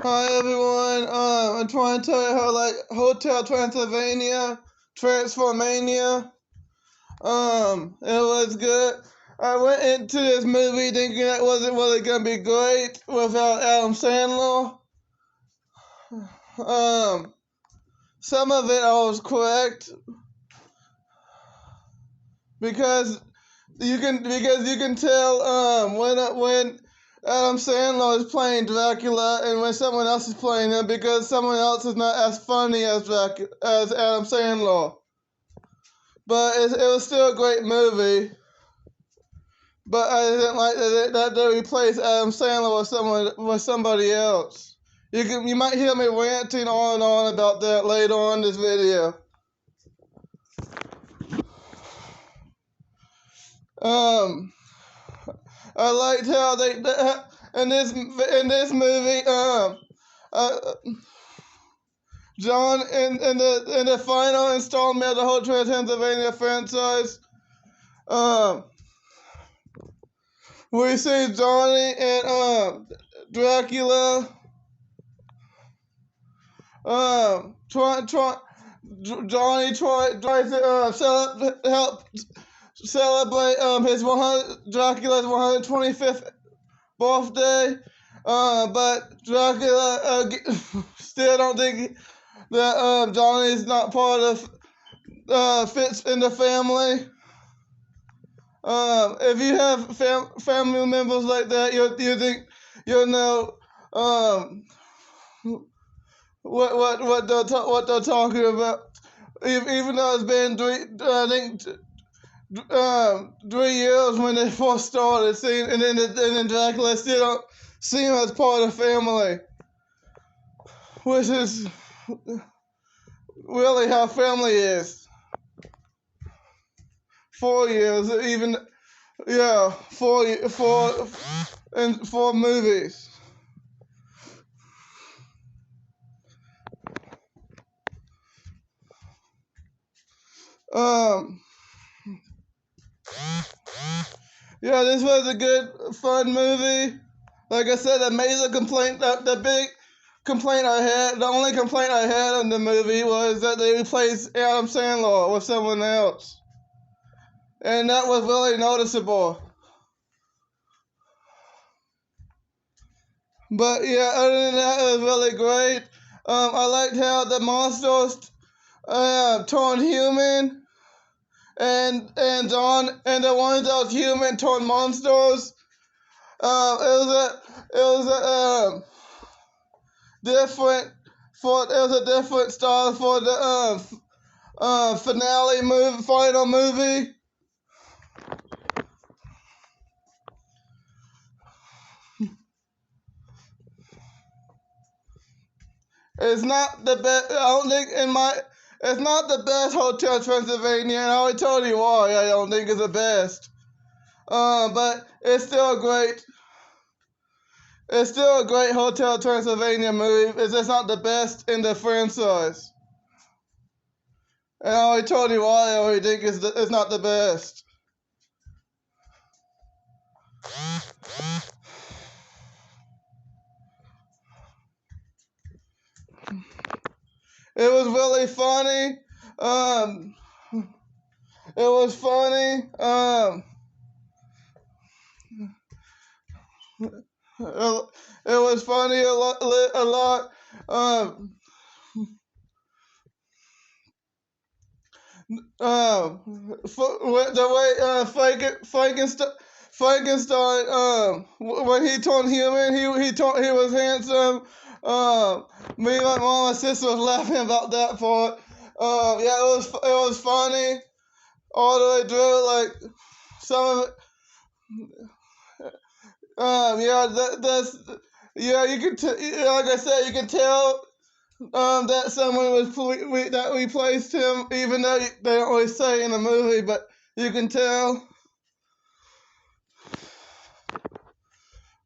Hi everyone. I'm trying to tell you how I like Hotel Transylvania, Transformania. It was good. I went into this movie thinking it wasn't really gonna be great without Adam Sandler. Some of it I was correct because you can tell when Adam Sandler is playing Dracula and when someone else is playing him because someone else is not as funny as as Adam Sandler. But it was still a great movie. But I didn't like that they replaced Adam Sandler with somebody else. You might hear me ranting on and on about that later on in this video. Um, I liked how they in this movie uh, John in the final installment of the Hotel Transylvania franchise we see Johnny and Dracula Johnny tries to help celebrate his Dracula's 125th birthday. But Dracula still don't think that Johnny's not part of fits in the family. If you have family members like that, you think you'll know what they're talking about. Even though it's been 3 years when they first started, and then Dracula still don't see him as part of the family, which is really how family is. 4 years, even yeah, and 4 movies. Um, yeah, this was a good, fun movie. Like I said, the major complaint, the big complaint I had, the only complaint I had in the movie was that they replaced Adam Sandler with someone else. And that was really noticeable. But yeah, other than that, it was really great. I liked how the monsters turned human, and the ones that was human turned monsters. It was a different it was a different style for the final movie. It's not the best. I don't think it's not the best Hotel Transylvania, and I already told you why I don't think it's the best. But it's still great. It's still a great Hotel Transylvania movie. It's just not the best in the franchise. And I already told you why I already think it's not the best. It was really funny. It was funny. It was funny a lot. The way Frankenstein, when he turned human, he was handsome. Me and my mom and sister was laughing about that part. Yeah, it was funny all the way through. Like some of it. Yeah, that's yeah. Like I said, you can tell that someone that replaced him, even though they don't always say in the movie, but you can tell.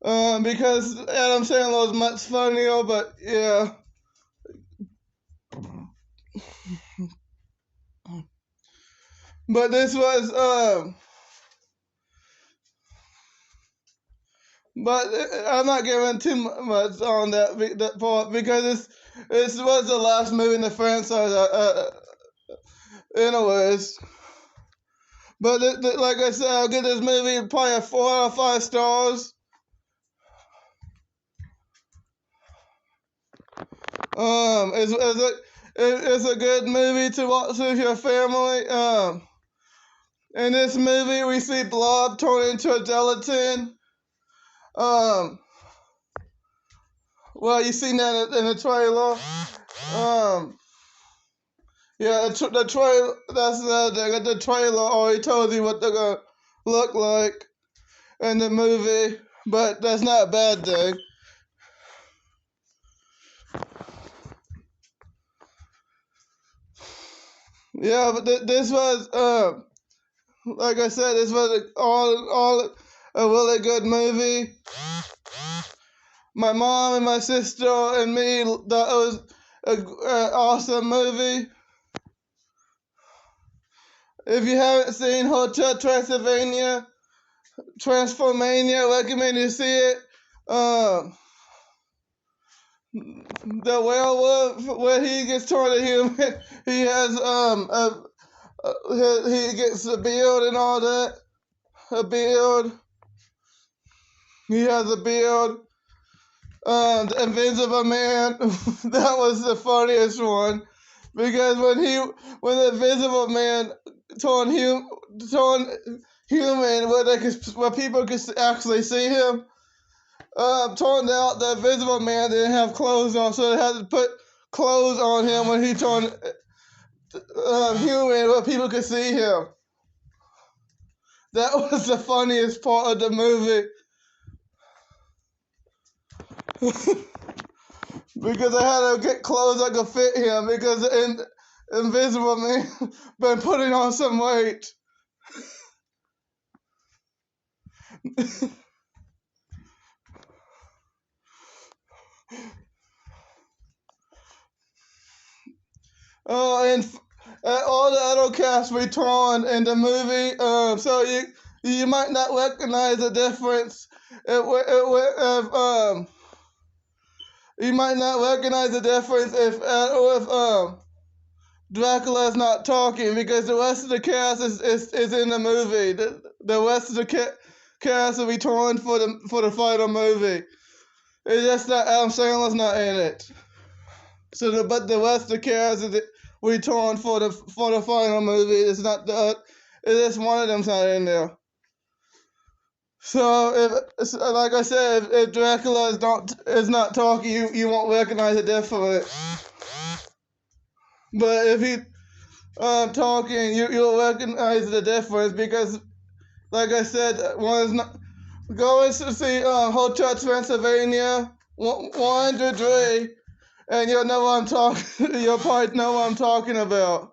Because Adam Sandler is much funnier, but yeah. But But I'm not giving too much on that part because it was the last movie in the franchise. Anyways, but like I said, I'll give this movie probably a 4 out of 5 stars. It's a good movie to watch with your family. In this movie, we see Blob turn into a gelatin. Um, well, you seen that in the trailer. Yeah, the trailer. That's the trailer already told you what they're gonna look like in the movie, but that's not a bad thing. Yeah, but this was like I said, this was all a really good movie. My mom and my sister and me thought it was an awesome movie. If you haven't seen Hotel Transylvania, Transformania, I recommend you see it. The werewolf, where he gets turned to human, he has he gets a beard and all that. A beard. He has a beard. The Invisible Man, that was the funniest one, because when the Invisible Man turned human, where people could actually see him. Turned out the Invisible Man didn't have clothes on, so they had to put clothes on him when he turned human, where people could see him. That was the funniest part of the movie. Because they had to get clothes that could fit him, because the Invisible Man been putting on some weight. And all the other cast returned in the movie, so you might not recognize the difference. You might not recognize the difference if Dracula's not talking, because the rest of the cast is in the movie. The rest of the cast will return for the final movie. It's just that Adam Sandler's not in it. But the rest of the cast is returned for the final movie. It's just one of them's not in there. So like I said, if Dracula is not talking, you won't recognize the difference. But if he talking, you'll recognize the difference, because, like I said, one is not. Go and see Hotel Transylvania 1 to 3, and you'll know what I'm talking. You'll probably know what I'm talking about.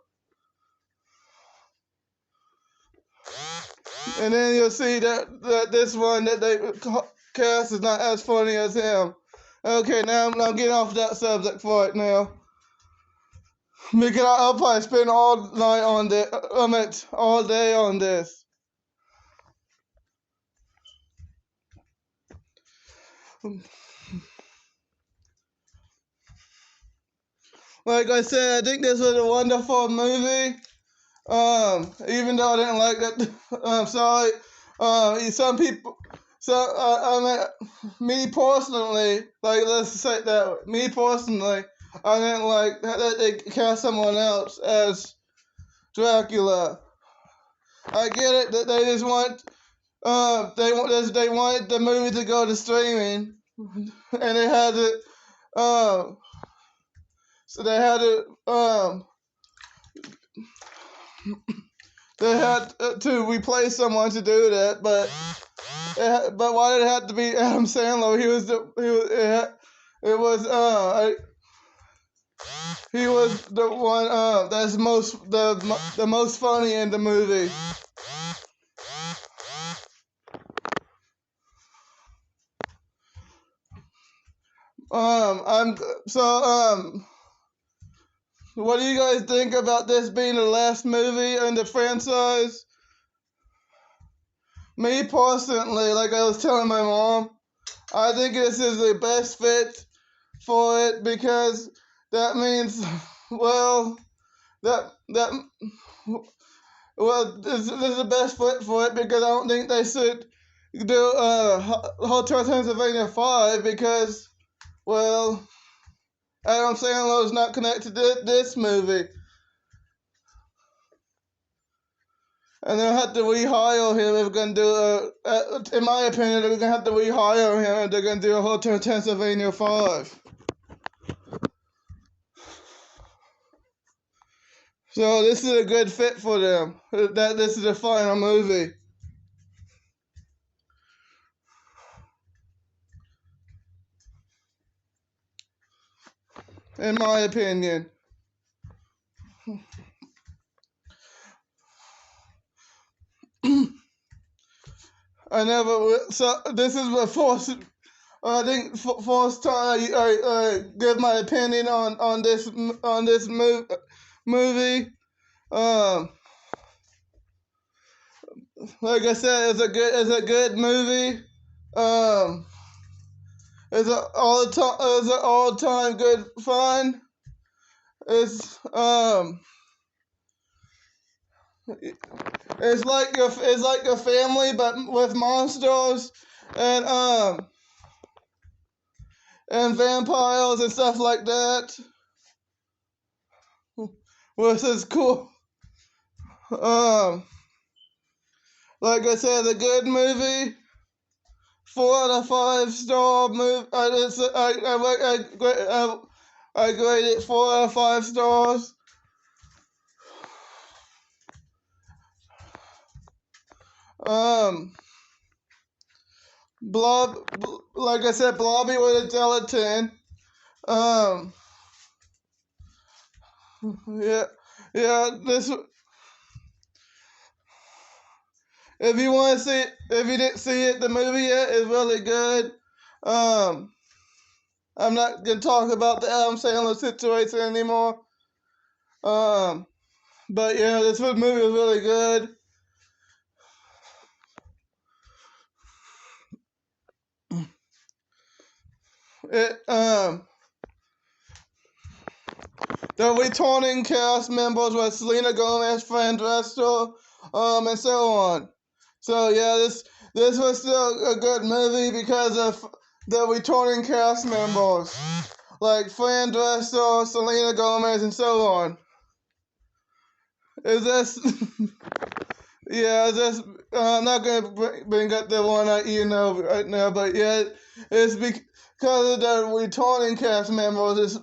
And then you'll see that this one that they cast is not as funny as him. Okay, now I'm getting off that subject for it now. Because I'll probably spend all night on this, all day on this. Like I said, I think this was a wonderful movie. Even though I didn't like that, I'm sorry. Some people, me personally, like, let's say that, me personally, I didn't like that they cast someone else as Dracula. I get it that they just want, they wanted the movie to go to streaming, and they had to, so they had to, they had to replace someone to do that, but why did it have to be Adam Sandler? He was the one that's the most funny in the movie. What do you guys think about this being the last movie in the franchise? Me personally, like I was telling my mom, I think this is the best fit for it because that means, well, that well, this is the best fit for it because I don't think they should do Hotel Transylvania 5 because, well, Adam Sandler is not connected to this movie. And they'll have to rehire him if we're going to do in my opinion, they're going to have to rehire him if they're going to do a Hotel Transylvania 5. So this is a good fit for them. This is the final movie. In my opinion. So this is the fourth, I think, fourth time I give my opinion on this movie. Like I said, it's a good movie. It's an all time good fun. It's it's like a family but with monsters and vampires and stuff like that. Which is cool. Like I said, a good movie. 4 out of 5 star movie. I grade it 4 out of 5 stars. Like I said, Blobby with a gelatin. Yeah, this. If you want to see it, if you didn't see it, the movie yet is really good. I'm not gonna talk about the Adam Sandler situation anymore. But yeah, this movie was really good. The returning cast members were Selena Gomez, Fran Drescher, and so on. So yeah, this was still a good movie because of the returning cast members, like Fran Drescher, Selena Gomez, and so on. Is this? Yeah, is this? I'm not gonna bring up the one right now, but yeah, it's because of the returning cast members.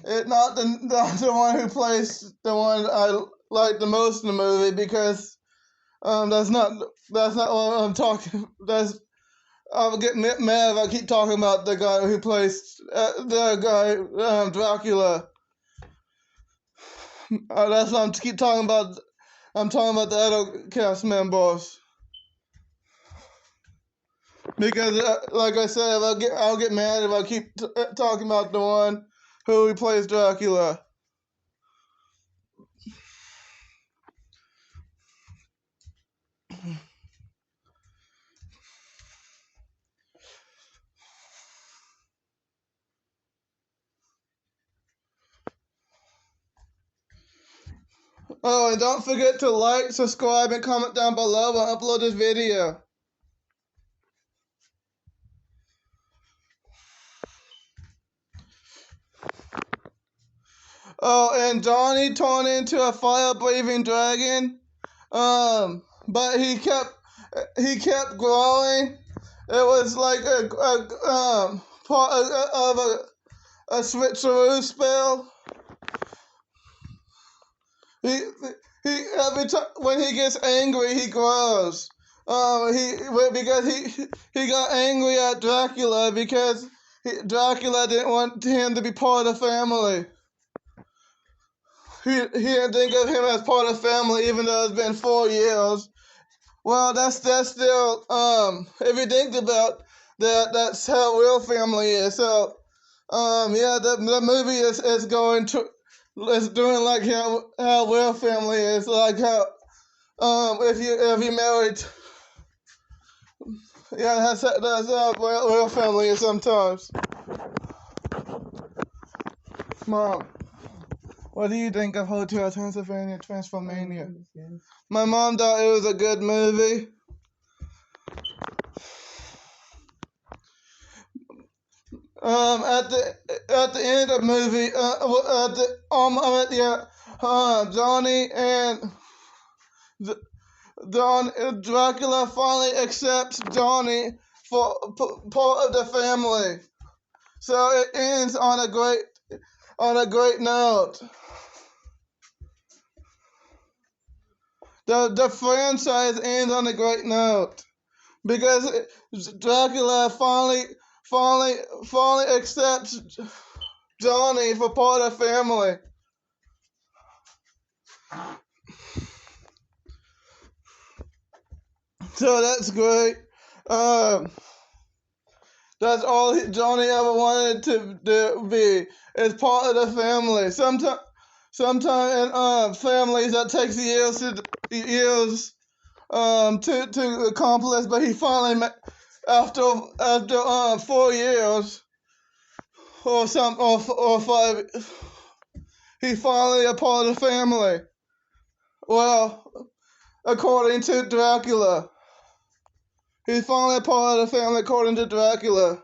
It's not the one who plays the one I like the most in the movie because that's not what I'm talking. I'll get mad if I keep talking about the guy who plays Dracula. That's what I'm keep talking about. I'm talking about the other cast members because, like I said, I'll get mad if I keep talking about the one who plays Dracula. Oh, and don't forget to like, subscribe, and comment down below when I upload this video. Oh, and Johnny turned into a fire-breathing dragon. But he kept growing. It was like part of a switcheroo spell. He every time when he gets angry, he grows. Because he got angry at Dracula because Dracula didn't want him to be part of the family. He didn't think of him as part of the family, even though it's been 4 years. Well, that's still if you think about that, that's how real family is. So yeah, the movie is going to. It's doing like how real family is, like how if you married Yeah, that's real family sometimes. Mom, what do you think of Hotel Transylvania, Transformania? My mom thought it was a good movie. At the end of the movie, Johnny and Dracula finally accepts Johnny for part of the family. So it ends on a great note. The franchise ends on a great note because Dracula finally accepts Johnny for part of the family. So that's great. That's all Johnny ever wanted to be, is part of the family. Sometimes in families that takes years to accomplish, but he finally after 4 years or 5, he finally a part of the family. Well, according to Dracula. He's finally a part of the family according to Dracula.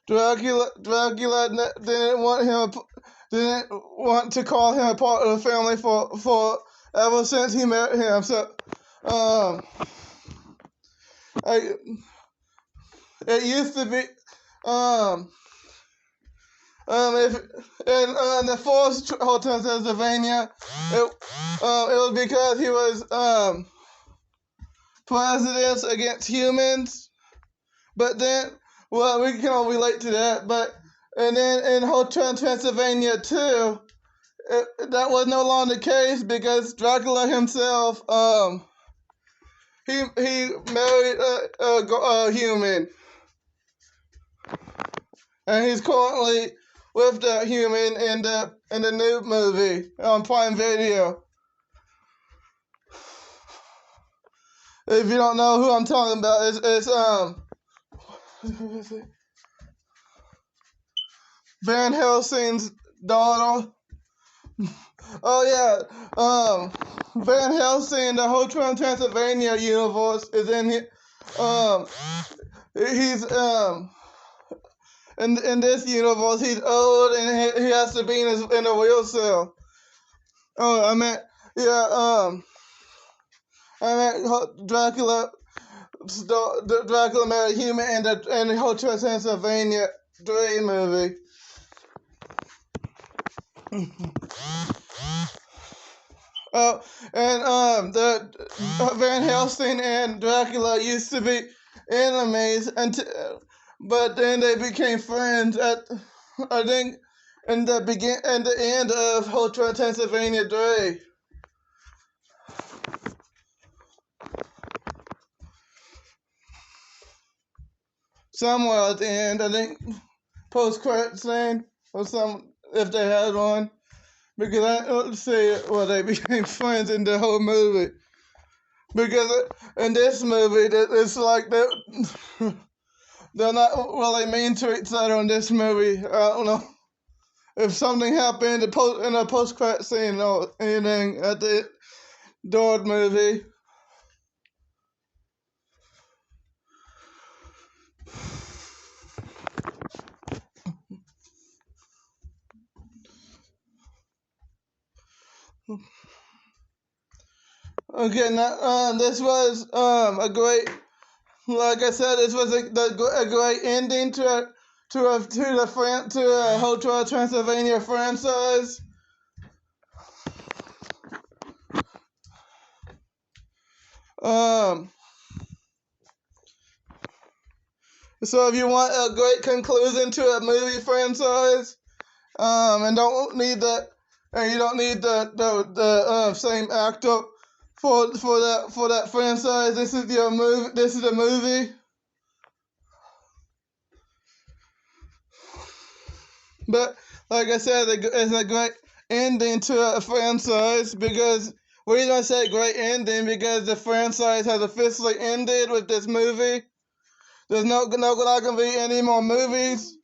Dracula didn't want to call him a part of the family for ever since he met him. So, it used to be, if in the fourth Hotel Transylvania, it was because he was presidents against humans. But then, well, we can all relate to that. And then in Hotel Transylvania 2, that was no longer the case because Dracula himself, he married a human, and he's currently with that human in the new movie on Prime Video. If you don't know who I'm talking about, it's Van Helsing's daughter. Oh yeah, Van Helsing, the whole Transylvania universe is in here. He's in this universe, he's old and he has to be in a wheel cell. Oh, Dracula. Dracula married a human in the Hotel Transylvania 3 movie. Oh, and the Van Helsing and Dracula used to be enemies, but then they became friends at, I think, in the end of Hotel Transylvania 3. Somewhere at the end, I think, post-credit scene or some, if they had one. Because I don't see well they became friends in the whole movie. Because in this movie, it's like they're not really mean to each other in this movie. I don't know if something happened in a post-credit scene or anything at the Dord movie. Okay, now this was a great. Like I said, this was a great ending to a Hotel Transylvania franchise. So if you want a great conclusion to a movie franchise, and you don't need the same actor for that franchise, this is your movie. This is a movie. But like I said, it's a great ending to a franchise because reason I say great ending because the franchise has officially ended with this movie. There's not gonna be any more movies.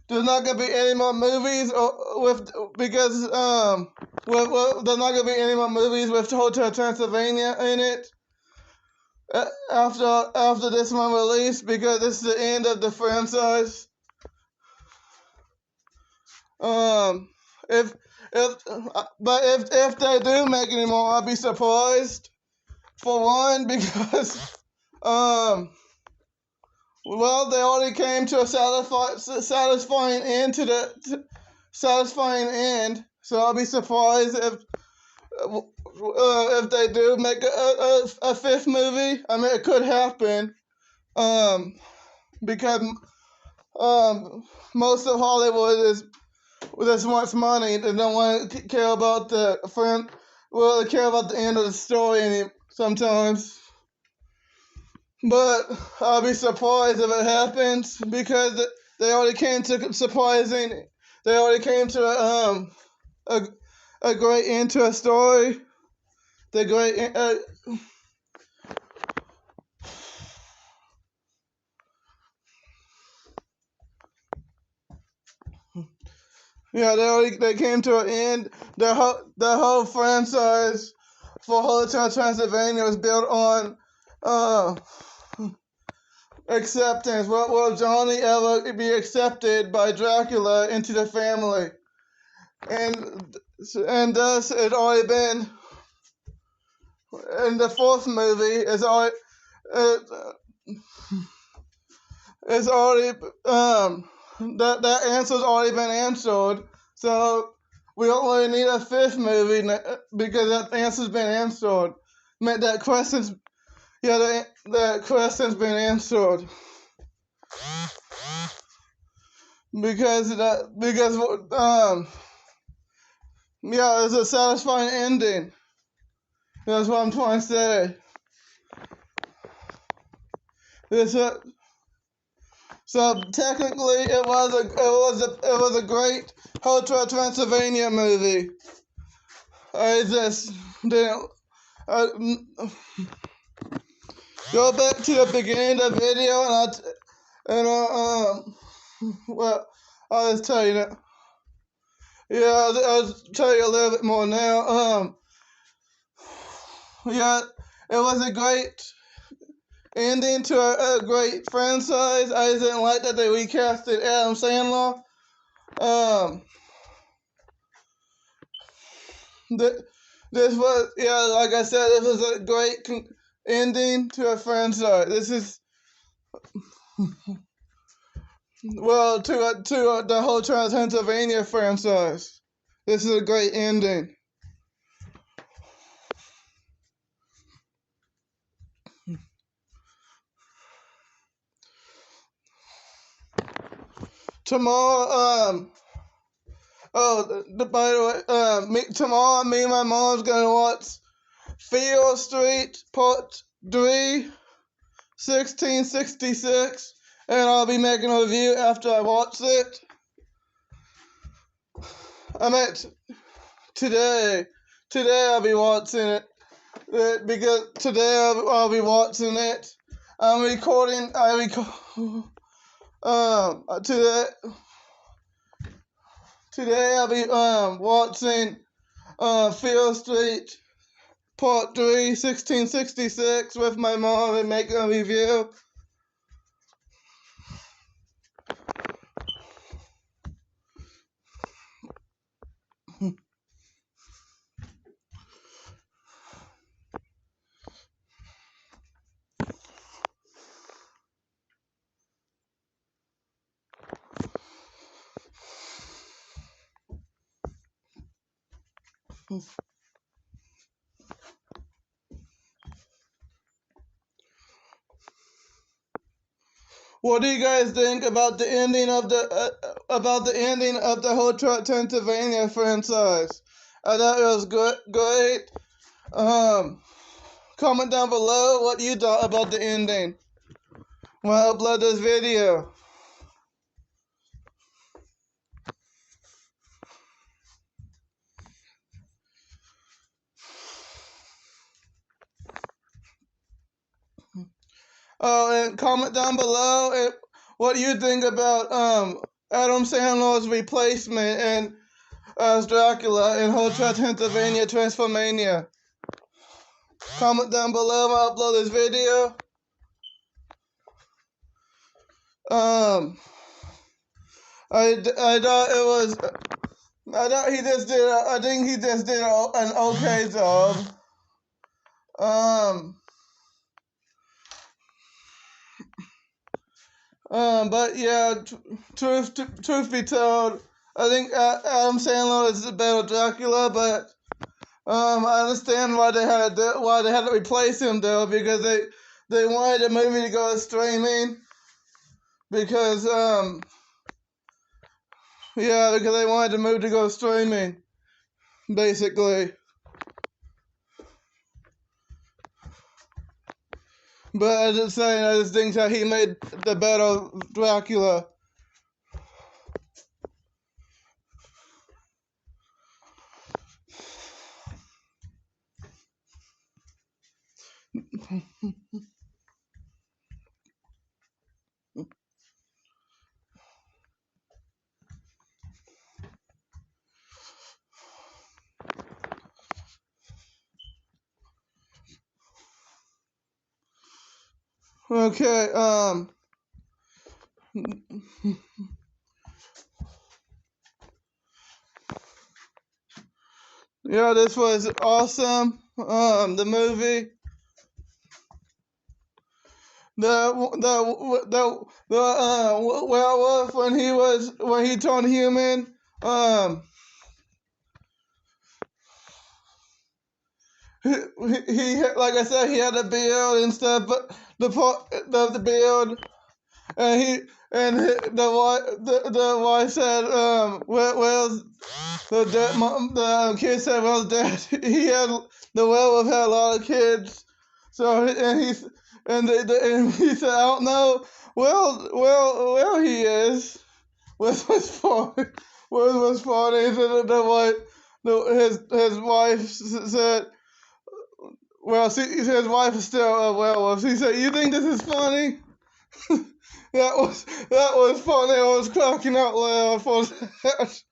There's not gonna be any more movies with because there's not gonna be any more movies with Hotel Transylvania in it after this one released because this is the end of the franchise. If if they do make any more, I'll be surprised. For one, because well, they already came to a satisfying end satisfying end. So I'll be surprised if they do make a fifth movie. I mean, it could happen. Because most of Hollywood just wants money. They don't want to care about the friend. Well, they care about the end of the story sometimes. But I'll be surprised if it happens because they already came to surprising. They already came to a great end to a story. The great yeah, they came to an end. The whole franchise for Hotel Transylvania was built on acceptance. Will Johnny ever be accepted by Dracula into the family? And thus it already been in the fourth movie. It's already that answer's already been answered. So we don't really need a fifth movie because that answer's been answered. That question's that question's been answered. Because it's a satisfying ending. That's what I'm trying to say. So technically, it was a great Hotel Transylvania movie. I just didn't. Go back to the beginning of the video, well, I'll just tell you that. Yeah, I'll tell you a little bit more now. Yeah, it was a great ending to a great franchise. I just didn't like that they recasted Adam Sandler. This was, like I said, this was a great ending to a franchise. This is, well, to the whole Transylvania franchise. This is a great ending. Tomorrow, by the way, tomorrow me and my mom's gonna watch Field Street Part 3, 1666, and I'll be making a review after I watch it. I meant today I'll be watching it because today I'll be watching it. I'm recording. Today I'll be watching Field Street Part 3, 1666 with my mom and making a review. What do you guys think about the ending of the whole Transylvania franchise? I thought it was great. Comment down below what you thought about the ending when I upload this video. And comment down below what you think about Adam Sandler's replacement and as Dracula in Hotel Transylvania Transformania. Comment down below when I upload this video. I thought it was. I thought he just did. I think he just did an okay job. But yeah, truth be told, I think Adam Sandler is a better Dracula, but I understand why they had to replace him though, because they wanted the movie to go streaming, because because they wanted the movie to go streaming, basically. But I just think that he made the better Dracula. Okay, yeah, this was awesome. The movie, the werewolf when he turned human. He like I said, he had a beard and stuff, but the beard. The wife said, where's the kid said, well, Dad, the werewolf had a lot of kids, so and he said, I don't know, well he is, which was funny, his wife said, well, see, his wife is still a werewolf. She said, you think this is funny? That was funny. I was cracking out loud for that.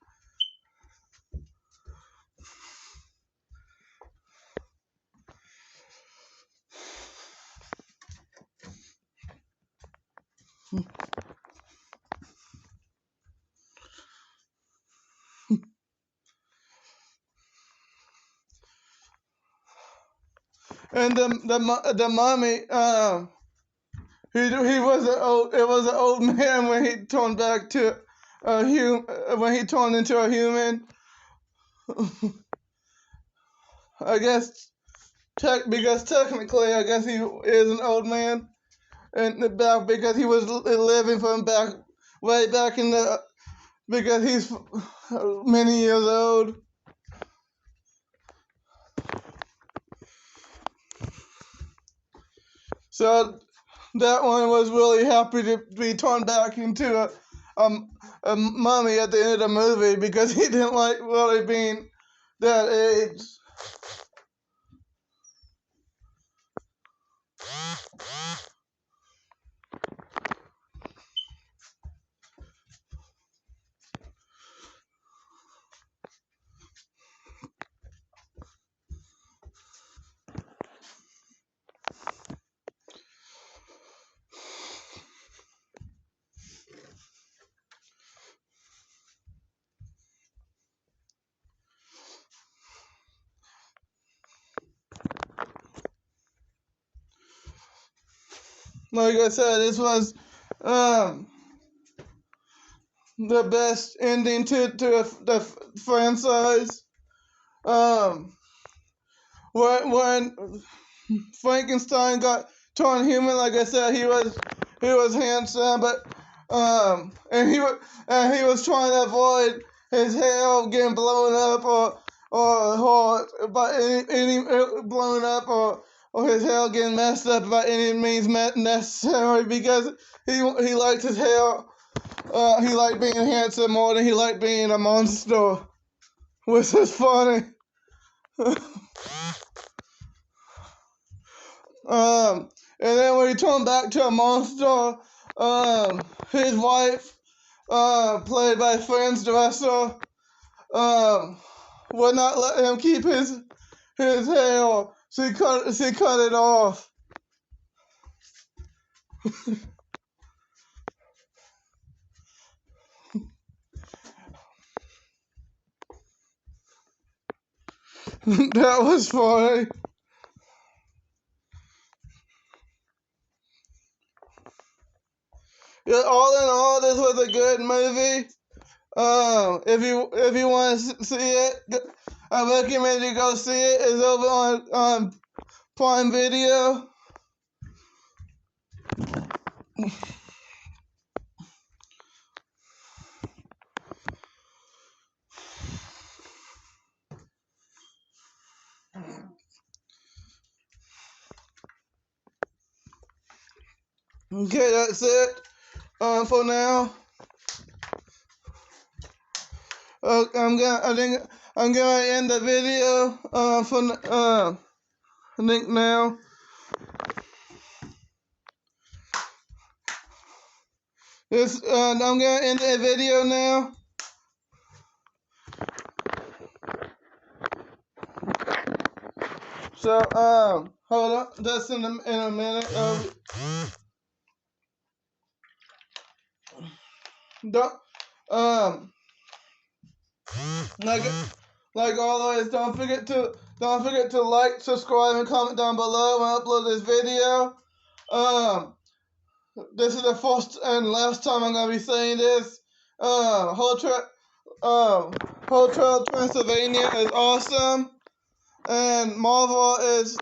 And the mummy, it was an old man when he turned back to when he turned into a human. I guess because technically, I guess he is an old man, and because he was living from way back in because he's many years old. So that one was really happy to be turned back into a mummy at the end of the movie, because he didn't like really being that age. Like I said, this was the best ending to the franchise. When Frankenstein got turned human, like I said, he was handsome, but and he was trying to avoid his hair getting blown up or by any blown up or his hair getting messed up by any means necessary, because he liked his hair. He liked being handsome more than he liked being a monster, which is funny. And then when he turned back to a monster, his wife, played by Franz Dresser, would not let him keep his hair. She cut it off. That was funny. Yeah, all in all, this was a good movie. If you want to see it, I recommend you go see it. It's over on Prime Video. Okay, that's it. For now. I think I'm gonna end the video. I think now. I'm gonna end the video now. So, hold on, just in a minute. Don't, like, like always, don't forget to like, subscribe, and comment down below when I upload this video. This is the first and last time I'm gonna be saying this. Hotel Transylvania is awesome, and Marvel is